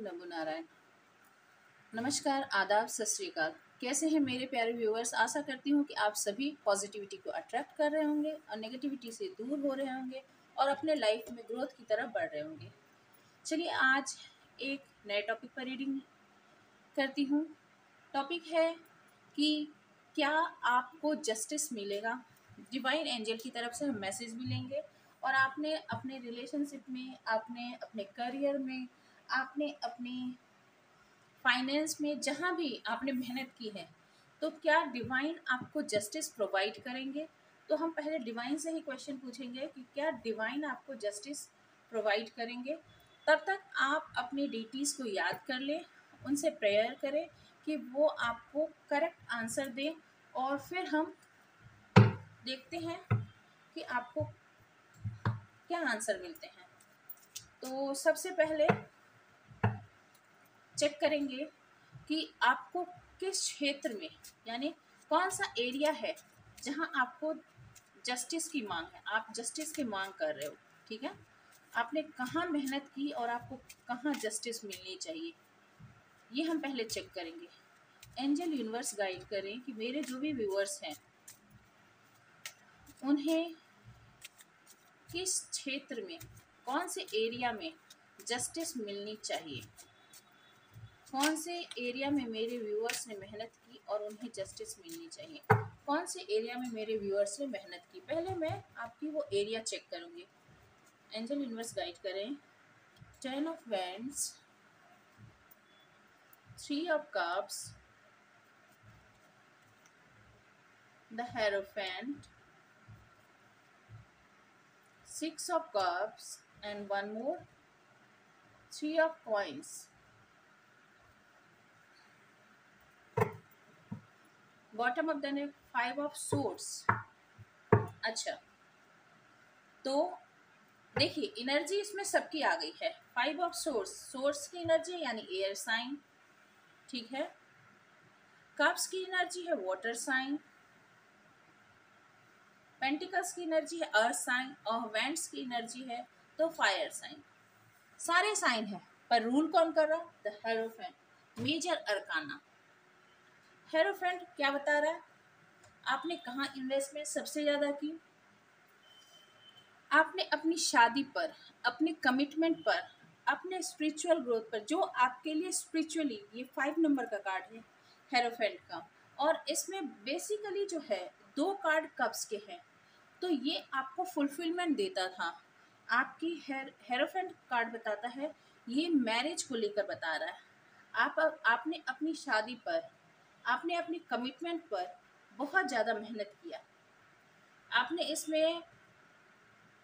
नमो नारायण। नमस्कार, आदाब, सत श्री अकाल। कैसे हैं मेरे प्यारे व्यूअर्स। आशा करती हूँ कि आप सभी पॉजिटिविटी को अट्रैक्ट कर रहे होंगे और नेगेटिविटी से दूर हो रहे होंगे और अपने लाइफ में ग्रोथ की तरफ बढ़ रहे होंगे। चलिए आज एक नए टॉपिक पर रीडिंग करती हूँ। टॉपिक है कि क्या आपको जस्टिस मिलेगा। डिवाइन एंजल की तरफ से हम मैसेज भी लेंगे और आपने अपने रिलेशनशिप में, आपने अपने करियर में, आपने अपनी फाइनेंस में, जहाँ भी आपने मेहनत की है, तो क्या डिवाइन आपको जस्टिस प्रोवाइड करेंगे। तो हम पहले डिवाइन से ही क्वेश्चन पूछेंगे कि क्या डिवाइन आपको जस्टिस प्रोवाइड करेंगे। तब तक आप अपनी डीटीज़ को याद कर लें, उनसे प्रेयर करें कि वो आपको करेक्ट आंसर दें और फिर हम देखते हैं कि आपको क्या आंसर मिलते हैं। तो सबसे पहले चेक करेंगे कि आपको किस क्षेत्र में, यानी कौन सा एरिया है जहां आपको जस्टिस की मांग है, आप जस्टिस की मांग कर रहे हो। ठीक है, आपने कहाँ मेहनत की और आपको कहाँ जस्टिस मिलनी चाहिए, ये हम पहले चेक करेंगे। एंजल यूनिवर्स गाइड करें कि मेरे जो भी व्यूअर्स हैं उन्हें किस क्षेत्र में, कौन से एरिया में जस्टिस मिलनी चाहिए। कौन से एरिया में मेरे व्यूअर्स ने मेहनत की और उन्हें जस्टिस मिलनी चाहिए। कौन से एरिया में मेरे व्यूअर्स ने मेहनत की, पहले मैं आपकी वो एरिया चेक करूँगी। एंजल यूनिवर्स गाइड करें। 10 of wands, 3 of cups, the hierophant, 6 of cups and one more, 3 of coins, bottom of the neck, 5 of swords. अच्छा, तो देखिए एनर्जी इसमें सबकी आ गई है। 5 ऑफ सोर्स की एनर्जी यानी एयर साइन, ठीक है। कप्स की एनर्जी है वाटर साइन, पेंटिकल्स की एनर्जी है अर्थ साइन और वेंट्स की एनर्जी है तो फायर साइन। सारे साइन है, पर रूल कौन कर रहा? The Hierophant, Major Arcana. Hierophant क्या बता रहा है? आपने कहाँ इन्वेस्टमेंट सबसे ज्यादा की? आपने अपनी शादी पर, अपने कमिटमेंट पर, अपने स्पिरिचुअल ग्रोथ पर, जो आपके लिए स्पिरिचुअली, ये 5 नंबर का कार्ड है हेरोफेंट का। और इसमें बेसिकली जो है 2 कार्ड कप्स के हैं, तो ये आपको फुलफिलमेंट देता था। आपकी हेरोफेंट कार्ड बताता है, ये मैरिज को लेकर बता रहा है। आपने अपनी शादी पर, आपने अपनी कमिटमेंट पर बहुत ज़्यादा मेहनत किया। आपने इसमें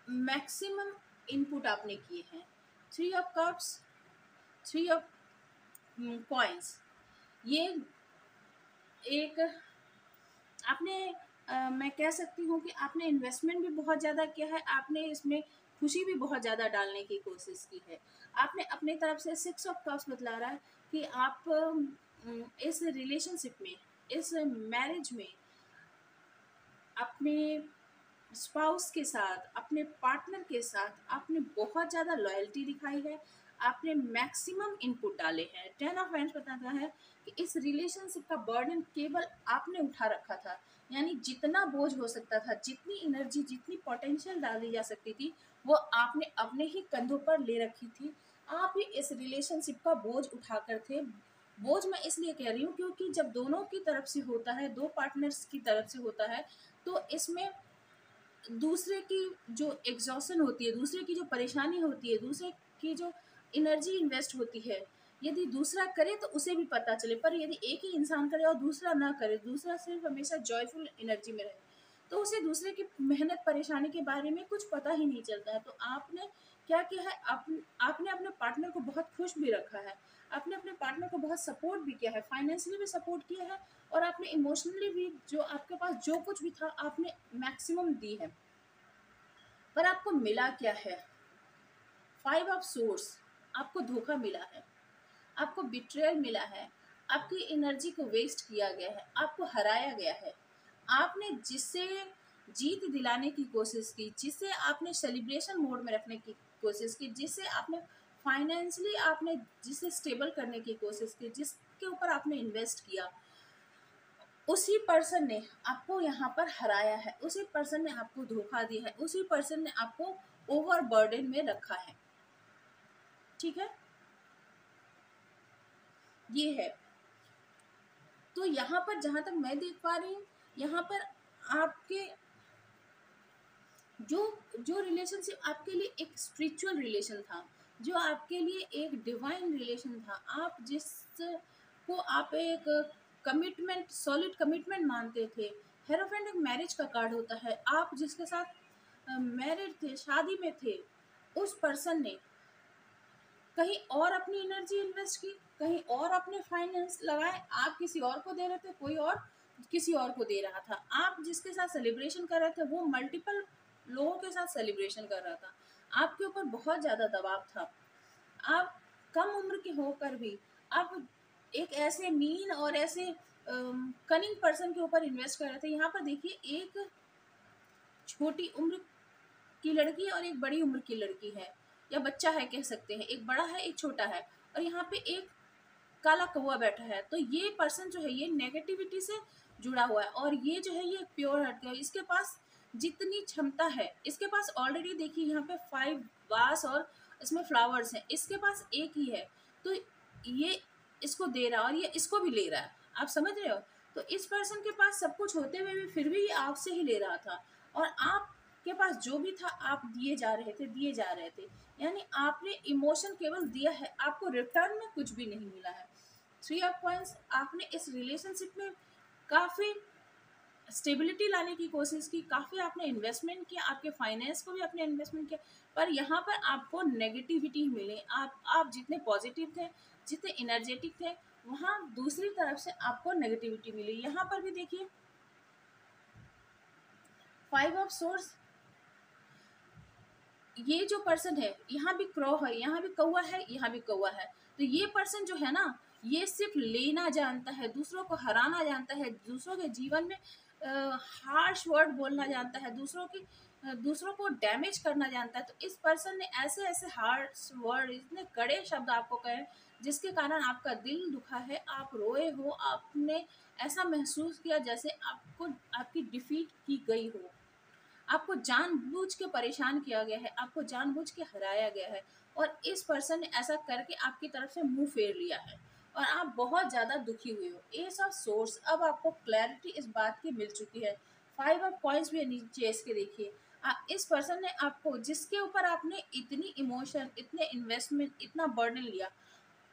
मैक्सिमम इनपुट आपने किए हैं। 3 ऑफ कप्स, 3 ऑफ कॉइन्स, ये एक आपने मैं कह सकती हूँ कि आपने इन्वेस्टमेंट भी बहुत ज़्यादा किया है। आपने इसमें खुशी भी बहुत ज़्यादा डालने की कोशिश की है। आपने अपनी तरफ से 6 ऑफ कप्स बतला रहा है कि आप इस रिलेशनशिप में, इस मैरिज में अपने स्पाउस के साथ, अपने पार्टनर के साथ आपने बहुत ज़्यादा लॉयल्टी दिखाई है। आपने मैक्सिमम इनपुट डाले हैं। 10 ऑफ वैंड्स बताता है कि इस रिलेशनशिप का बर्डन केवल आपने उठा रखा था, यानी जितना बोझ हो सकता था, जितनी एनर्जी, जितनी पोटेंशियल डाली जा सकती थी, वो आपने अपने ही कंधों पर ले रखी थी। आप ही इस रिलेशनशिप का बोझ उठाकर थे। बोझ मैं इसलिए कह रही हूँ क्योंकि जब दोनों की तरफ से होता है, 2 पार्टनर्स की तरफ से होता है, तो इसमें दूसरे की जो एग्जॉशन होती है, दूसरे की जो परेशानी होती है, दूसरे की जो एनर्जी इन्वेस्ट होती है, यदि दूसरा करे तो उसे भी पता चले। पर यदि एक ही इंसान करे और दूसरा ना करे, दूसरा सिर्फ हमेशा जॉयफुल एनर्जी में रहे, तो उसे दूसरे की मेहनत परेशानी के बारे में कुछ पता ही नहीं चलता है। तो आपने क्या किया है? आपने अपने पार्टनर को बहुत खुश भी रखा है, आपने अपने पार्टनर को बहुत सपोर्ट भी किया है, फाइनेंशियली भी सपोर्ट किया है और आपने इमोशनली भी, जो आपके पास जो कुछ भी था आपने मैक्सिमम दी है। पर आपको मिला क्या है? 5 ऑफ सोर्स, आपको धोखा मिला है, आपको बिट्रेयल मिला है, आपकी एनर्जी को वेस्ट किया गया है, आपको हराया गया है। आपने जिससे जीत दिलाने की कोशिश की, जिसे आपने सेलिब्रेशन मोड में रखने की कोशिश की, जिसे आपने फाइनेंशियली आपने जिसे स्टेबल करने की कोशिश की, जिसके ऊपर आपने इन्वेस्ट किया, उसी पर्सन ने आपको यहाँ पर हराया है, उसी पर्सन ने आपको धोखा दिया है, उसी पर्सन ने आपको ओवरबर्डन में रखा है। ठीक है, ये है। तो यहाँ पर जहाँ तक मैं देख पा रही हूँ, यहाँ पर आपके जो जो रिलेशनशिप आपके लिए एक स्पिरिचुअल रिलेशन था, जो आपके लिए एक डिवाइन रिलेशन था, आप जिसको आप एक कमिटमेंट, सॉलिड कमिटमेंट मानते थे। हेरोफेंट एक मैरिज का कार्ड होता है। आप जिसके साथ मैरिड थे, शादी में थे, उस पर्सन ने कहीं और अपनी एनर्जी इन्वेस्ट की, कहीं और अपने फाइनेंस लगाए, आप किसी और को दे रहे थे, कोई और किसी और को दे रहा था। आप जिसके साथ सेलिब्रेशन कर रहे थे, वो मल्टीपल लोगों के साथ सेलिब्रेशन कर रहा था। आपके ऊपर बहुत ज़्यादा दबाव था। आप कम उम्र के होकर भी आप एक ऐसे मीन और ऐसे कनिंग पर्सन के ऊपर इन्वेस्ट कर रहे थे। यहाँ पर देखिए, एक छोटी उम्र की लड़की और एक बड़ी उम्र की लड़की है, या बच्चा है कह सकते हैं, एक बड़ा है एक छोटा है, और यहाँ पे एक काला कौवा बैठा है। तो ये पर्सन जो है, ये नेगेटिविटी से जुड़ा हुआ है, और ये जो है, ये प्योर हार्ट का है। इसके पास जितनी क्षमता है, इसके पास ऑलरेडी देखिए यहाँ पे 5 वास और इसमें फ्लावर्स हैं, इसके पास एक ही है। तो ये इसको दे रहा है और ये इसको भी ले रहा है, आप समझ रहे हो। तो इस पर्सन के पास सब कुछ होते हुए भी फिर भी ये आपसे ही ले रहा था, और आपके पास जो भी था आप दिए जा रहे थे, दिए जा रहे थे। यानी आपने इमोशन केवल दिया है, आपको रिटर्न में कुछ भी नहीं मिला है। 3 ऑफ कॉइंस, आपने इस रिलेशनशिप में काफ़ी स्टेबिलिटी लाने की कोशिश की, काफ़ी आपने इन्वेस्टमेंट किया, आपके फाइनेंस को भी आपने इन्वेस्टमेंट किया, पर यहाँ पर आपको नेगेटिविटी मिली। आप जितने पॉजिटिव थे, जितने एनर्जेटिक थे, वहाँ दूसरी तरफ से आपको नेगेटिविटी मिली। यहाँ पर भी देखिए 5 ऑफ सोर्स, ये जो पर्सन है, यहाँ भी क्रॉ है, यहाँ भी कौवा है, यहाँ भी कौवा है। तो ये पर्सन जो है ना, ये सिर्फ लेना जानता है, दूसरों को हराना जानता है, दूसरों के जीवन में हार्श वर्ड बोलना जानता है, दूसरों को डैमेज करना जानता है। तो इस पर्सन ने ऐसे ऐसे हार्श वर्ड, इतने कड़े शब्द आपको कहे, जिसके कारण आपका दिल दुखा है, आप रोए हो, आपने ऐसा महसूस किया जैसे आपको आपकी डिफीट की गई हो, आपको जानबूझ के परेशान किया गया है, आपको जानबूझ के हराया गया है, और इस पर्सन ने ऐसा करके आपकी तरफ से मुंह फेर लिया है, और आप बहुत ज़्यादा दुखी हुए हो। एस ऑफ सोर्स, अब आपको क्लैरिटी इस बात की मिल चुकी है। 5 ऑफ कॉइंस भी है नीचे, इसके देखिए। इस पर्सन ने आपको, जिसके ऊपर आपने इतनी इमोशन, इतने इन्वेस्टमेंट, इतना बर्डन लिया,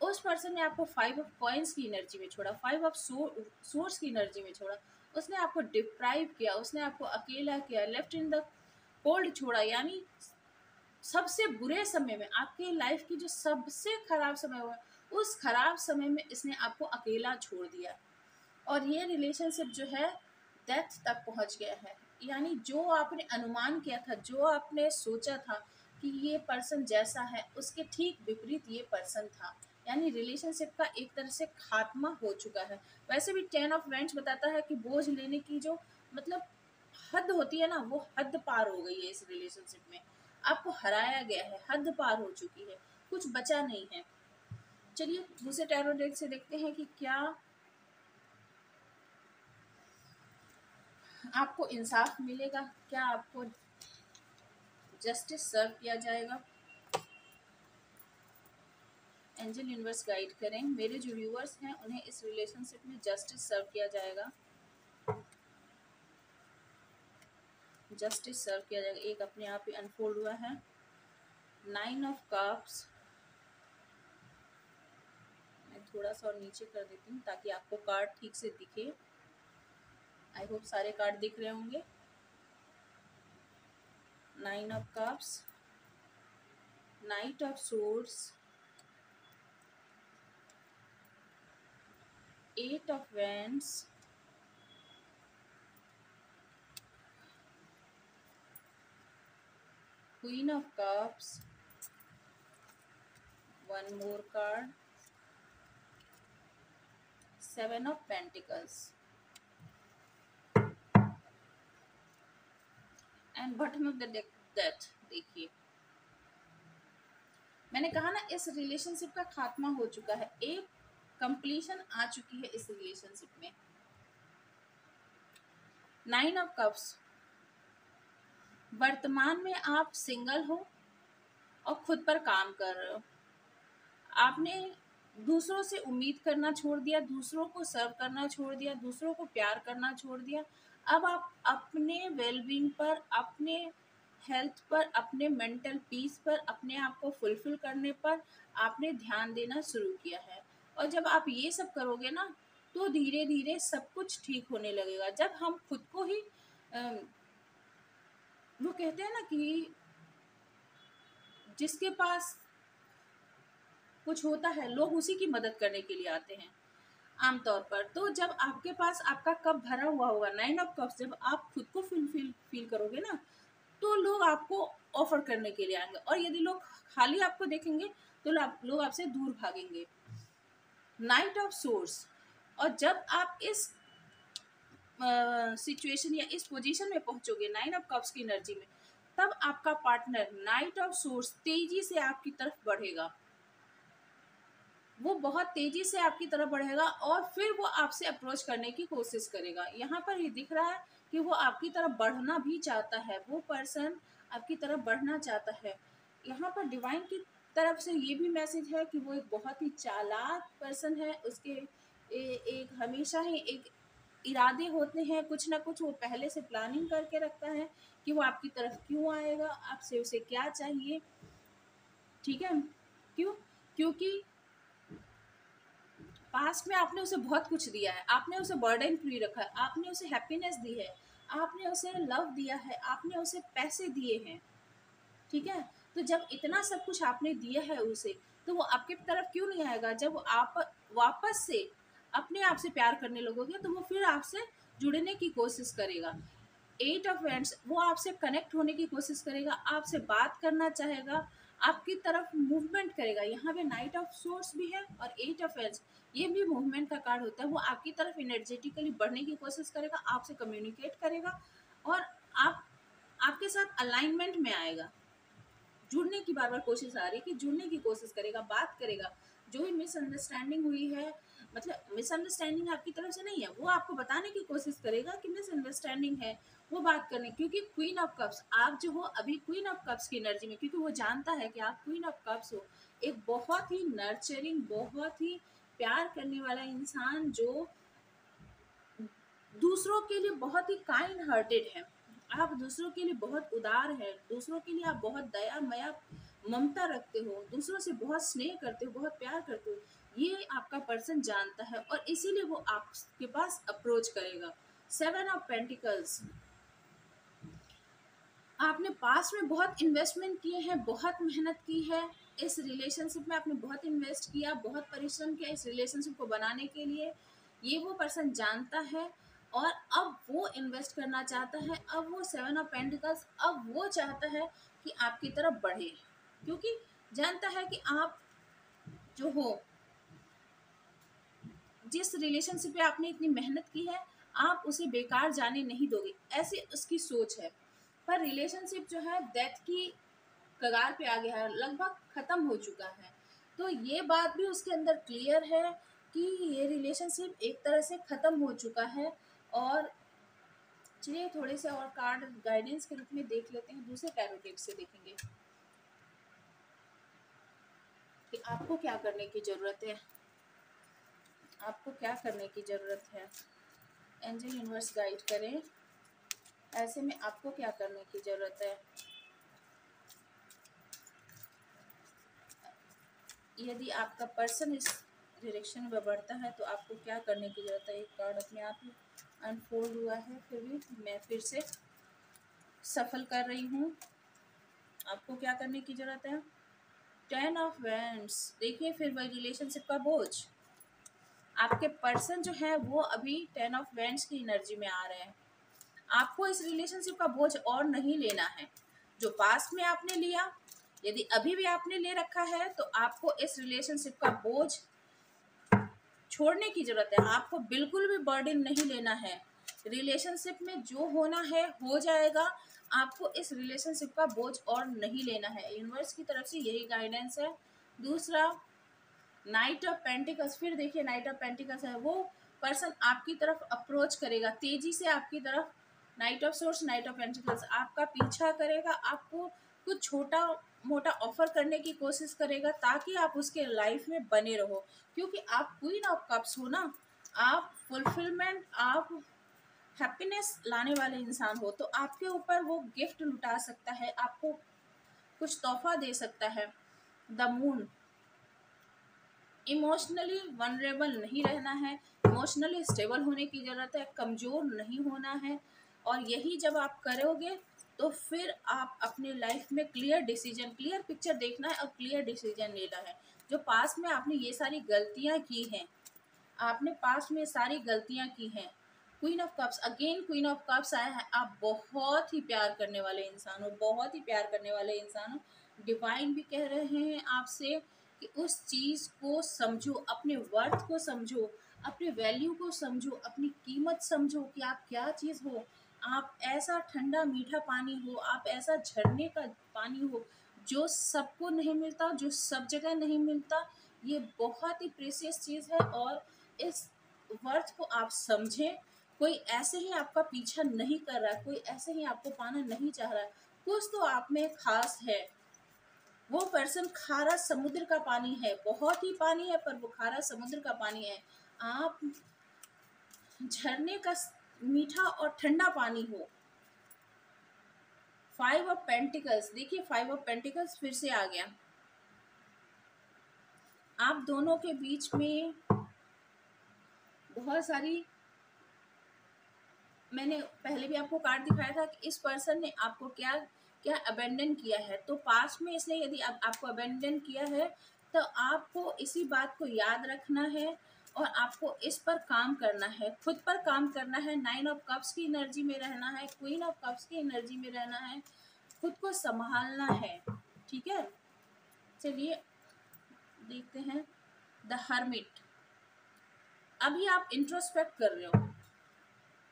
उस पर्सन ने आपको 5 ऑफ कॉइंस की एनर्जी में छोड़ा, 5 ऑफ सोर्स की एनर्जी में छोड़ा। उसने आपको डिप्राइव किया, उसने आपको अकेला किया, लेफ्ट इन द कोल्ड छोड़ा। यानी सबसे बुरे समय में, आपके लाइफ की जो सबसे खराब समय हुआ, उस खराब समय में इसने आपको अकेला छोड़ दिया, और ये रिलेशनशिप जो है डेथ तक पहुंच गया है। यानी जो आपने अनुमान किया था, जो आपने सोचा था कि ये पर्सन जैसा है, उसके ठीक विपरीत ये पर्सन था। यानी रिलेशनशिप का एक तरह से खात्मा हो चुका है। वैसे भी 10 ऑफ वेंट्स बताता है कि बोझ लेने की जो मतलब हद होती है ना, वो हद पार हो गई है इस रिलेशनशिप में। आपको हराया गया है, हद पार हो चुकी है, कुछ बचा नहीं है। चलिए दूसरे टैरो डेक से देखते हैं कि क्या आपको इंसाफ मिलेगा, क्या आपको जस्टिस सर्व किया जाएगा। एंजल यूनिवर्स गाइड करें, मेरे जो व्यूअर्स हैं उन्हें इस रिलेशनशिप में जस्टिस सर्व किया जाएगा, जस्टिस सर्व किया जाएगा। एक अपने आप ही अनफोल्ड हुआ है। 9 ऑफ कप्स, मैं थोड़ा सा और नीचे कर देती हूँ ताकि आपको कार्ड ठीक से दिखे। आई होप सारे कार्ड दिख रहे होंगे। 9 of cups, night of swords, 8 of wands, queen of cups, one more card, 7 of Pentacles, and bottom of the deck Death। देखिए मैंने कहा ना, इस रिलेशनशिप का खात्मा हो चुका है, एक कंप्लीशन आ चुकी है इस रिलेशनशिप में। 9 ऑफ कप्स, वर्तमान में आप सिंगल हो और खुद पर काम कर रहे हो। आपने दूसरों से उम्मीद करना छोड़ दिया, दूसरों को सर्व करना छोड़ दिया, दूसरों को प्यार करना छोड़ दिया। अब आप अपने वेलबींग पर, अपने हेल्थ पर, अपने मेंटल पीस पर, अपने आप को फुलफिल करने पर आपने ध्यान देना शुरू किया है। और जब आप ये सब करोगे ना, तो धीरे धीरे सब कुछ ठीक होने लगेगा। जब हम खुद को ही वो कहते हैं ना कि जिसके पास कुछ होता है, लोग उसी की मदद करने के लिए आते हैं आमतौर पर। तो जब आपके पास आपका कप भरा हुआ होगा, 9 ऑफ कप्स, जब आप खुद को फील करोगे ना, तो लोग आपको ऑफर करने के लिए आएंगे। और यदि लोग खाली आपको देखेंगे तो लोग आपसे दूर भागेंगे। नाइट ऑफ सोर्स, और जब आप इस सिचुएशन या इस पोजीशन में पहुंचोगे 9 ऑफ कप्स की एनर्जी में, तब आपका पार्टनर नाइट ऑफ सोर्स तेजी से आपकी तरफ बढ़ेगा। वो बहुत तेजी से आपकी तरफ बढ़ेगा और फिर वो आपसे अप्रोच करने की कोशिश करेगा। यहाँ पर ये दिख रहा है कि वो आपकी तरफ बढ़ना भी चाहता है, वो पर्सन आपकी तरफ बढ़ना चाहता है। यहाँ पर डिवाइन की तरफ से ये भी मैसेज है कि वो एक बहुत ही चालाक पर्सन है। उसके एक हमेशा ही एक इरादे होते हैं, कुछ ना कुछ वो पहले से प्लानिंग करके रखता है कि वो आपकी तरफ क्यों आएगा, आपसे उसे क्या चाहिए। ठीक है, क्यों? क्योंकि पास्ट में आपने उसे बहुत कुछ दिया है, आपने उसे बर्डन फ्री रखा है, आपने उसे हैप्पीनेस दी है, आपने उसे लव दिया है, आपने उसे पैसे दिए हैं। ठीक है, तो जब इतना सब कुछ आपने दिया है उसे, तो वो आपके तरफ क्यों नहीं आएगा? जब आप वापस से अपने आप से प्यार करने लगोगे, तो वो फिर आपसे जुड़ने की कोशिश करेगा। 8 ऑफ वैंड्स, वो आपसे कनेक्ट होने की कोशिश करेगा, आपसे बात करना चाहेगा, आपकी तरफ मूवमेंट करेगा। यहाँ पे नाइट ऑफ सोर्स भी है और 8 ऑफ वैंड्स, ये भी मूवमेंट का कार्ड होता है। वो आपकी तरफ एनर्जेटिकली बढ़ने की कोशिश करेगा, आपसे कम्युनिकेट करेगा और आपके साथ अलाइनमेंट में आएगा। जुड़ने की बार बार कोशिश आ रही है कि जुड़ने की कोशिश करेगा, बात करेगा। जो भी मिसअंडरस्टैंडिंग हुई है, मतलब मिसअंडरस्टैंडिंग आपकी तरफ से नहीं है, वो आपको बताने की कोशिश करेगा कि मिसअंडरस्टैंडिंग है, वो बात करने। क्योंकि क्वीन ऑफ कप्स, आप जो हो अभी क्वीन ऑफ कप्स की एनर्जी में, क्योंकि वो जानता है कि आप क्वीन ऑफ कप्स हो, एक बहुत ही नर्चरिंग, बहुत ही प्यार करने वाला इंसान, जो दूसरों के लिए बहुत ही काइंड हार्टेड है। आप दूसरों के लिए बहुत उदार है, दूसरों के लिए आप बहुत दया मया ममता रखते हो, दूसरों से बहुत स्नेह करते हो, बहुत प्यार करते हो। ये आपका पर्सन जानता है और इसीलिए वो आपके पास अप्रोच करेगा। 7 ऑफ पेंटिकल्स, आपने पास्ट में बहुत इन्वेस्टमेंट किए हैं, बहुत मेहनत की है इस रिलेशनशिप में, आपने बहुत इन्वेस्ट किया, बहुत परिश्रम किया इस रिलेशनशिप को बनाने के लिए। ये वो पर्सन जानता है और अब वो इन्वेस्ट करना चाहता है। अब वो 7 ऑफ पेंटिकल्स, अब वो चाहता है कि आपकी तरफ बढ़े, क्योंकि जानता है कि आप जो हो, जिस रिलेशनशिप पे आपने इतनी मेहनत की है, आप उसे बेकार जाने नहीं दोगे, ऐसी उसकी सोच है। पर रिलेशनशिप जो है डेथ की कगार पे आ गया है, लगभग खत्म हो चुका है। तो ये बात भी उसके अंदर क्लियर है कि ये रिलेशनशिप एक तरह से खत्म हो चुका है। और चलिए थोड़े से और कार्ड गाइडेंस के रूप में देख लेते हैं, दूसरे टैरो डेक से देखेंगे कि आपको क्या करने की ज़रूरत है, आपको क्या करने की ज़रूरत है। एंजल यूनिवर्स गाइड करें, ऐसे में आपको क्या करने की ज़रूरत है। यदि आपका पर्सन इस डायरेक्शन में बढ़ता है तो आपको क्या करने की ज़रूरत है। एक कार्ड अपने आप ही अनफोल्ड हुआ है, फिर भी मैं फिर से सफल कर रही हूँ। आपको क्या करने की ज़रूरत है। 10 ऑफ वैंड्स, देखिए फिर वही रिलेशनशिप का बोझ। आपके पर्सन जो है वो अभी 10 ऑफ वैंड्स की एनर्जी में आ रहे हैं। आपको इस रिलेशनशिप का बोझ और नहीं लेना है। जो पास्ट में आपने लिया, यदि अभी भी आपने ले रखा है, तो आपको इस रिलेशनशिप का बोझ छोड़ने की जरूरत है। आपको बिल्कुल भी बर्डन नहीं लेना है। रिलेशनशिप में जो होना है हो जाएगा। आपको इस रिलेशनशिप का बोझ और नहीं लेना है। यूनिवर्स की तरफ से यही गाइडेंस है। दूसरा, नाइट ऑफ पेंटिकल्स, फिर देखिए नाइट ऑफ पेंटिकल्स है, वो पर्सन आपकी तरफ अप्रोच करेगा तेजी से आपकी तरफ। Night of source, night of pentacles आपका पीछा करेगा, आपको कुछ छोटा मोटा ऑफर करने की कोशिश करेगा ताकि आप उसके लाइफ में बने रहो, क्योंकि आप क्वीन ऑफ कप्स हो ना, आप फुलफिलमेंट, आप हैप्पीनेस लाने वाले इंसान हो, तो आपके ऊपर वो गिफ्ट लुटा सकता है, आपको कुछ तोहफा दे सकता है। द मून, इमोशनली वनरेबल नहीं रहना है, इमोशनली स्टेबल होने की ज़रूरत है, कमज़ोर नहीं होना है। और यही जब आप करोगे तो फिर आप अपने लाइफ में क्लियर डिसीजन, क्लियर पिक्चर देखना है और क्लियर डिसीजन लेना है। जो पास में आपने ये सारी गलतियां की हैं, आपने पास में सारी गलतियां की हैं। Queen of cups, again queen of cups आया है। आप बहुत ही प्यार करने वाले इंसान हो, बहुत ही प्यार करने वाले इंसान हो। डिवाइन भी कह रहे हैं आपसे कि उस चीज़ को समझो, अपने वर्थ को समझो, अपने वैल्यू को समझो, अपनी कीमत समझो कि आप क्या चीज़ हो। आप ऐसा ठंडा मीठा पानी हो, आप ऐसा झरने का पानी हो जो सबको नहीं मिलता, जो सब जगह नहीं मिलता। ये बहुत ही प्रेशियस चीज़ है और इस वर्थ को आप समझें। कोई ऐसे ही आपका पीछा नहीं कर रहा है, कोई ऐसे ही आपको पाना नहीं चाह रहा है, कुछ तो आप में खास है। वो पर्सन खारा समुद्र का पानी है, बहुत ही पानी है पर वो खारा समुद्र का पानी है। आप झरने का मीठा और ठंडा पानी हो। फाइव ऑफ पेंटिकल्स, देखिए फाइव ऑफ पेंटिकल्स फिर से आ गया। आप दोनों के बीच में बहुत सारी, मैंने पहले भी आपको कार्ड दिखाया था कि इस पर्सन ने आपको क्या क्या अबेंडन किया है। तो पास्ट में इसने यदि आपको अबेंडन किया है तो आपको इसी बात को याद रखना है और आपको इस पर काम करना है, खुद पर काम करना है। नाइन ऑफ कप्स की एनर्जी में रहना है, क्वीन ऑफ कप्स की एनर्जी में रहना है, खुद को संभालना है। ठीक है, चलिए देखते हैं द हर्मिट। अभी आप इंट्रोस्पेक्ट कर रहे हो,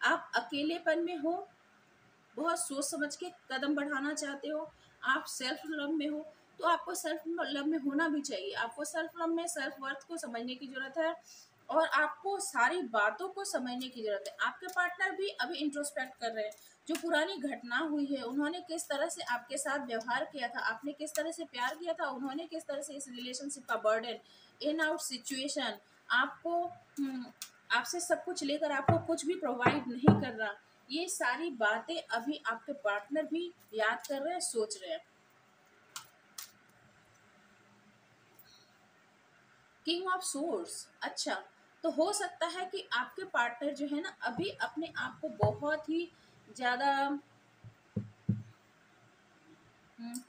आप अकेलेपन में हो, बहुत सोच समझ के कदम बढ़ाना चाहते हो, आप सेल्फ लव में हो। तो आपको सेल्फ लव में होना भी चाहिए, आपको सेल्फ लव में सेल्फ वर्थ को समझने की जरूरत है और आपको सारी बातों को समझने की जरूरत है। आपके पार्टनर भी अभी इंट्रोस्पेक्ट कर रहे हैं, जो पुरानी घटना हुई है, उन्होंने किस तरह से आपके साथ व्यवहार किया था, आपने किस तरह से प्यार किया था, उन्होंने किस तरह से इस रिलेशनशिप का बर्डन, इन आउट सिचुएशन, आपको आपसे सब कुछ लेकर आपको कुछ भी प्रोवाइड नहीं कर रहा, ये सारी बातें अभी आपके पार्टनर भी याद कर रहे हैं, सोच रहे हैं। किंग ऑफ सोर्स, अच्छा, तो हो सकता है कि आपके पार्टनर जो है ना अभी अपने आप को बहुत ही ज़्यादा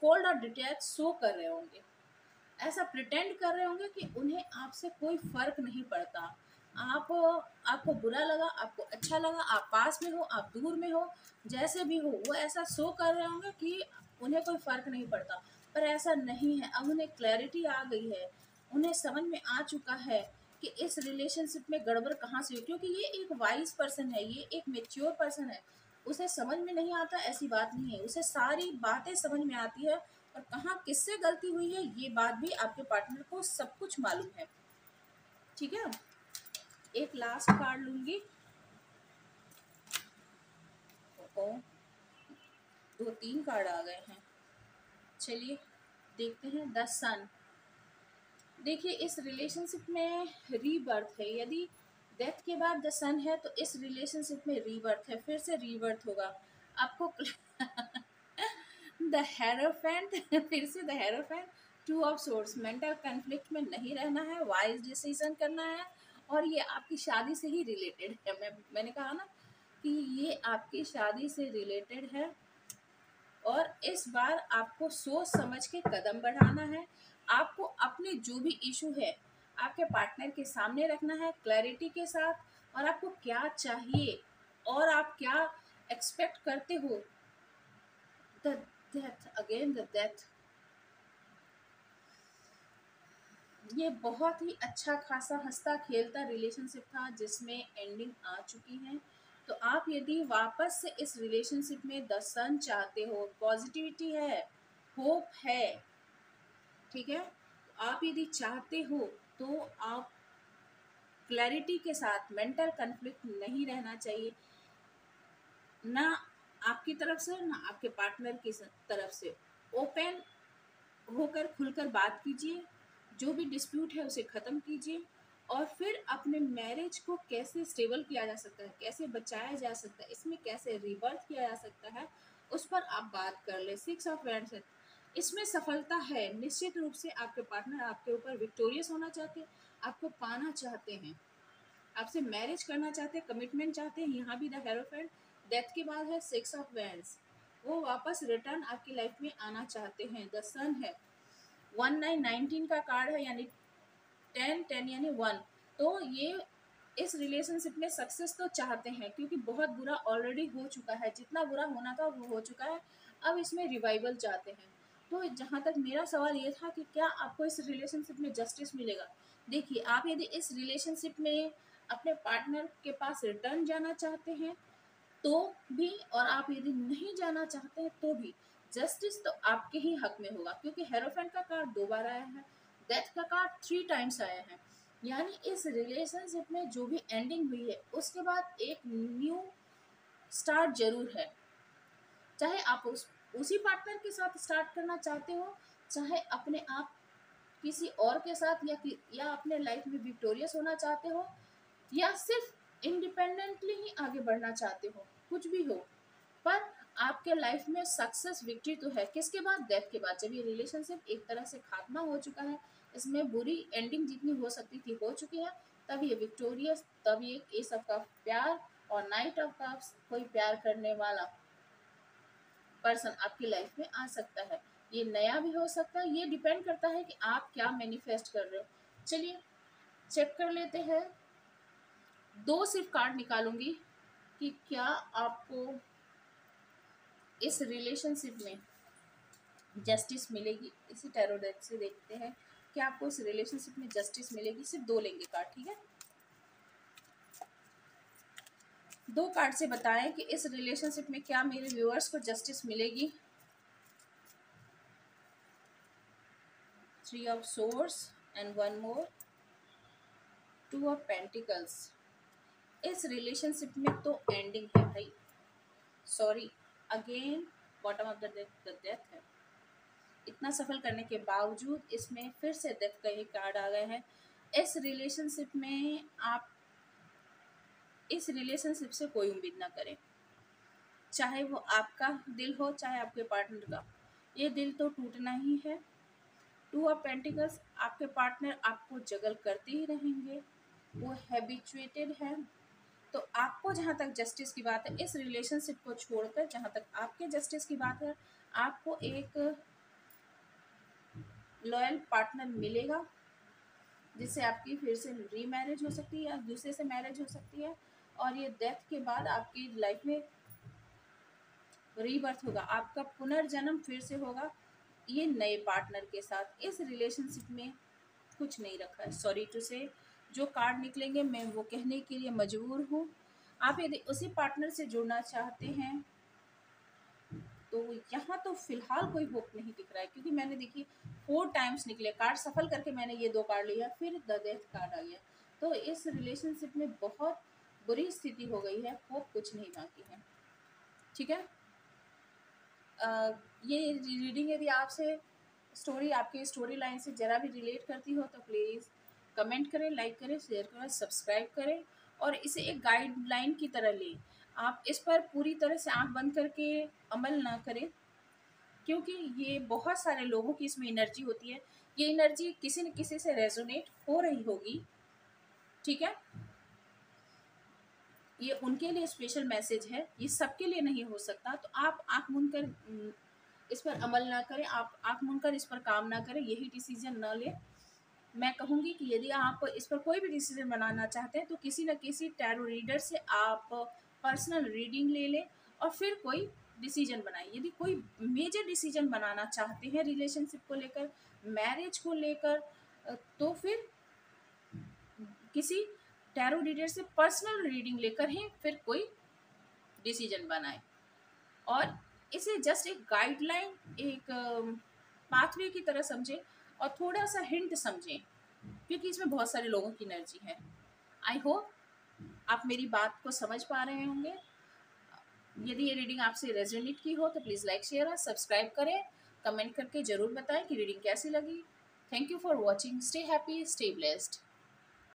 कोल्ड और डिटैच शो कर रहे होंगे, ऐसा प्रिटेंड कर रहे होंगे कि उन्हें आपसे कोई फर्क नहीं पड़ता। आप, आपको बुरा लगा, आपको अच्छा लगा, आप पास में हो, आप दूर में हो, जैसे भी हो, वो ऐसा शो कर रहे होंगे कि उन्हें कोई फर्क नहीं पड़ता। पर ऐसा नहीं है, अब उन्हें क्लैरिटी आ गई है, उन्हें समझ में आ चुका है कि इस रिलेशनशिप में गड़बड़ कहाँ से हुई, क्योंकि ये एक वाइज पर्सन है, ये एक मेच्योर पर्सन है। उसे समझ में नहीं आता ऐसी बात नहीं है, उसे सारी बातें समझ में आती है और कहाँ किससे गलती हुई है ये बात भी आपके पार्टनर को सब कुछ मालूम है। ठीक है, एक लास्ट कार्ड लूंगी। ओ, दो तीन कार्ड आ गए हैं, चलिए देखते हैं। द सन, देखिए इस रिलेशनशिप में रीबर्थ है, यदि डेथ के बाद द सन है तो इस रिलेशनशिप में रीबर्थ है, फिर से रीबर्थ होगा आपको। द हेरोफेंट, फिर से the hierophant. Two of source, mental conflict में नहीं रहना है, वाइज डिसीजन करना है और ये आपकी शादी से ही रिलेटेड है। मैंने कहा ना कि ये आपकी शादी से रिलेटेड है और इस बार आपको सोच समझ के कदम बढ़ाना है। आपको अपने जो भी इशू है आपके पार्टनर के सामने रखना है क्लैरिटी के साथ, और आपको क्या चाहिए और आप क्या एक्सपेक्ट करते हो। The death, again the death, ये बहुत ही अच्छा खासा हंसता खेलता रिलेशनशिप था जिसमें एंडिंग आ चुकी है। तो आप यदि वापस से इस रिलेशनशिप में द सन चाहते हो, पॉजिटिविटी है, होप है, ठीक है, आप यदि चाहते हो तो आप क्लैरिटी के साथ, मेंटल कन्फ्लिक्ट नहीं रहना चाहिए, ना आपकी तरफ से ना आपके पार्टनर की तरफ से। ओपन होकर खुलकर बात कीजिए, जो भी डिस्प्यूट है उसे ख़त्म कीजिए, और फिर अपने मैरिज को कैसे स्टेबल किया जा सकता है, कैसे बचाया जा सकता है, इसमें कैसे रिबर्थ किया जा सकता है, उस पर आप बात कर ले। 6 ऑफ वैंड्स है, इसमें सफलता है निश्चित रूप से। आपके पार्टनर आपके ऊपर विक्टोरियस होना चाहते हैं, आपको पाना चाहते हैं, आपसे मैरिज करना चाहते हैं, कमिटमेंट चाहते हैं। यहाँ भी द हेरोफेंट, डेथ के बाद है 6 ऑफ वैंड्स, वो वापस रिटर्न आपकी लाइफ में आना चाहते हैं। द सन है, 19 का कार्ड है, यानी 10 यानी 1। तो ये इस रिलेशनशिप में सक्सेस तो चाहते हैं, क्योंकि बहुत बुरा ऑलरेडी हो चुका है, जितना बुरा होना था वो हो चुका है, अब इसमें रिवाइवल चाहते हैं। तो जहाँ तक मेरा सवाल ये था कि क्या आपको इस रिलेशनशिप में जस्टिस मिलेगा। देखिए, आप यदि इस रिलेशनशिप में अपने पार्टनर के पास रिटर्न जाना चाहते हैं तो भी, और आप यदि नहीं जाना चाहते हैं तो भी, जस्टिस तो आपके ही हक में होगा, क्योंकि हेरोफेंट का कार्ड 2 बार आया है, डेथ का कार्ड 3 टाइम्स आया है। यानी इस रिलेशनशिप में जो भी एंडिंग हुई है उसके बाद एक न्यू स्टार्ट जरूर है। चाहे आप उसी पार्टनर के साथ स्टार्ट करना चाहते हो, चाहे अपने आप किसी और के साथ, या अपने लाइफ में विक्टोरियस होना चाहते हो, या सिर्फ इंडिपेंडेंटली ही आगे बढ़ना चाहते हो, कुछ भी हो, पर आपके लाइफ में सक्सेस, विक्ट्री तो है। किसके बाद, डेथ के बाद। जब ये रिलेशनशिप एक तरह से खात्मा हो चुका है, इसमें बुरी एंडिंग जितनी हो सकती थी हो चुकी है, तब ये विक्टोरियस, तब ये एस ऑफ कप प्यार, और नाइट ऑफ कप्स कोई प्यार करने वाला पर्सन आपकी लाइफ में आ सकता है। ये नया भी हो सकता है, ये डिपेंड करता है कि आप क्या मैनिफेस्ट कर रहे हो। चलिए चेक कर लेते हैं, 2 सिर्फ कार्ड निकालूंगी कि क्या आपको इस रिलेशनशिप में जस्टिस मिलेगी। इसी टैरो डेक से देखते हैं कि आपको इस रिलेशनशिप में जस्टिस मिलेगी। सिर्फ 2 लेंगे कार्ड, ठीक है। 2 कार्ड से बताएं कि इस रिलेशनशिप में क्या मेरे व्यूअर्स को जस्टिस मिलेगी। 3 of source and 1 more, 2 of pentacles. इस रिलेशनशिप में तो एंडिंग है भाई, sorry, again bottom of the death है। इतना सफल करने के बावजूद इसमें फिर से डेथ का ही कार्ड आ गए हैं। इस रिलेशनशिप में आप इस रिलेशनशिप से कोई उम्मीद ना करें, चाहे वो आपका दिल हो चाहे आपके पार्टनर का, ये दिल तो टूटना ही है। 2 ऑफ पेंटिकल्स, आपके पार्टनर आपको जगल करते ही रहेंगे, वो हैबिचुएटेड है। तो आपको जहाँ तक जस्टिस की बात है, इस रिलेशनशिप को छोड़कर जहाँ तक आपके जस्टिस की बात है, आपको एक लॉयल पार्टनर मिलेगा, जिससे आपकी फिर से रीमैरिज हो सकती है या दूसरे से मैरिज हो सकती है, और ये डेथ के बाद आपकी लाइफ में रीबर्थ होगा, आपका पुनर्जन्म फिर से होगा, ये नए पार्टनर के साथ। इस रिलेशनशिप में कुछ नहीं रखा है, सॉरी टू से। जो कार्ड निकलेंगे मैं वो कहने के लिए मजबूर हूँ। आप यदि उसी पार्टनर से जुड़ना चाहते हैं तो यहाँ तो फिलहाल कोई होप नहीं दिख रहा है, क्योंकि मैंने देखिए 4 टाइम्स निकले कार्ड, सफल करके मैंने ये 2 कार्ड लिया, फिर द डेथ कार्ड आ गया। तो इस रिलेशनशिप में बहुत बुरी स्थिति हो गई है, होप कुछ नहीं बाकी है, ठीक है। ये रीडिंग यदि आपसे स्टोरी, आपकी स्टोरी लाइन से ज़रा भी रिलेट करती हो तो प्लीज़ कमेंट करें, लाइक करें, शेयर करें, सब्सक्राइब करें, और इसे एक गाइडलाइन की तरह लें। आप इस पर पूरी तरह से आंख बंद करके अमल ना करें, क्योंकि ये बहुत सारे लोगों की इसमें एनर्जी होती है, ये एनर्जी किसी न किसी से रेजोनेट हो रही होगी, ठीक है। ये उनके लिए स्पेशल मैसेज है, ये सबके लिए नहीं हो सकता। तो आप आंख मूंद कर इस पर अमल ना करें, आप आंख मूंद कर इस पर काम ना करें, यही डिसीजन ना लें। मैं कहूँगी कि यदि आप इस पर कोई भी डिसीजन बनाना चाहते हैं तो किसी न किसी टैरो रीडर से आप पर्सनल रीडिंग ले लें और फिर कोई डिसीजन बनाएं। यदि कोई मेजर डिसीजन बनाना चाहते हैं रिलेशनशिप को लेकर, मैरिज को लेकर, तो फिर किसी टैरो रीडर से पर्सनल रीडिंग लेकर ही फिर कोई डिसीजन बनाएं और इसे जस्ट एक गाइडलाइन, एक पाथवे की तरह समझें और थोड़ा सा हिंट समझें, क्योंकि इसमें बहुत सारे लोगों की एनर्जी है। आई होप आप मेरी बात को समझ पा रहे होंगे। यदि ये रीडिंग आपसे रेजोनेट की हो तो प्लीज़ लाइक शेयर और सब्सक्राइब करें। कमेंट करके ज़रूर बताएं कि रीडिंग कैसी लगी। Thank you for watching. Stay happy, stay blessed.